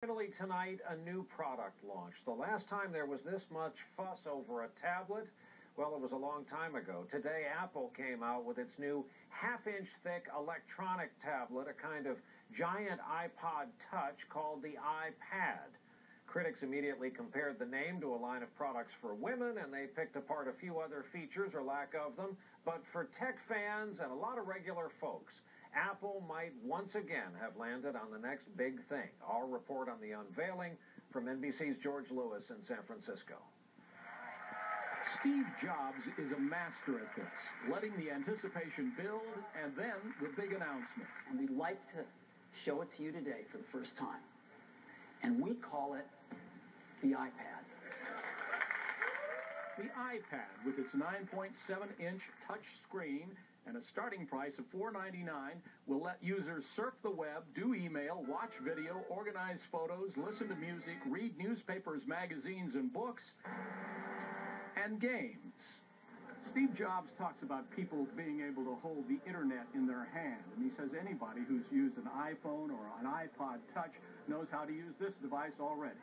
Finally tonight, a new product launched. The last time there was this much fuss over a tablet, well, it was a long time ago. Today, Apple came out with its new half-inch thick electronic tablet, a kind of giant iPod Touch called the iPad. Critics immediately compared the name to a line of products for women, and they picked apart a few other features or lack of them. But for tech fans and a lot of regular folks, Apple might once again have landed on the next big thing. Our report on the unveiling from NBC's George Lewis in San Francisco. Steve Jobs is a master at this, letting the anticipation build and then the big announcement. And we'd like to show it to you today for the first time. And we call it the iPad. The iPad, with its 9.7-inch touch screen and a starting price of $4.99, will let users surf the web, do email, watch video, organize photos, listen to music, read newspapers, magazines, and books, and games. Steve Jobs talks about people being able to hold the internet in their hand, and he says anybody who's used an iPhone or an iPod Touch knows how to use this device already.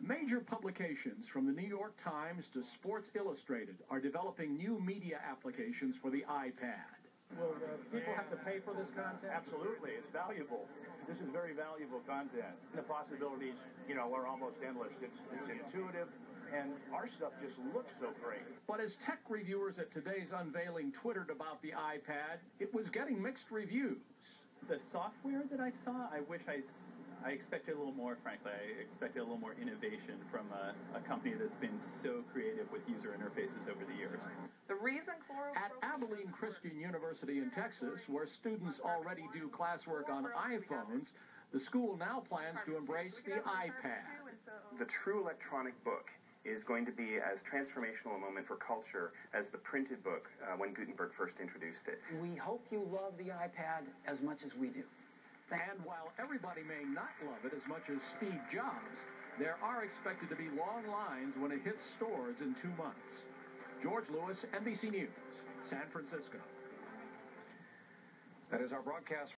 Major publications from the New York Times to Sports Illustrated are developing new media applications for the iPad. Will people have to pay for this content? Absolutely. It's valuable. This is very valuable content. The possibilities, are almost endless. It's intuitive, and our stuff just looks so great. But as tech reviewers at today's unveiling twittered about the iPad, it was getting mixed reviews. The software that I saw, I expected a little more, frankly. I expected a little more innovation from a company that's been so creative with user interfaces over the years. The reason At Abilene Christian University in Texas, where students already do classwork on iPhones, the school now plans to embrace the iPad. The true electronic book is going to be as transformational a moment for culture as the printed book when Gutenberg first introduced it. We hope you love the iPad as much as we do. And while everybody may not love it as much as Steve Jobs, there are expected to be long lines when it hits stores in 2 months. George Lewis, NBC News, San Francisco. That is our broadcast.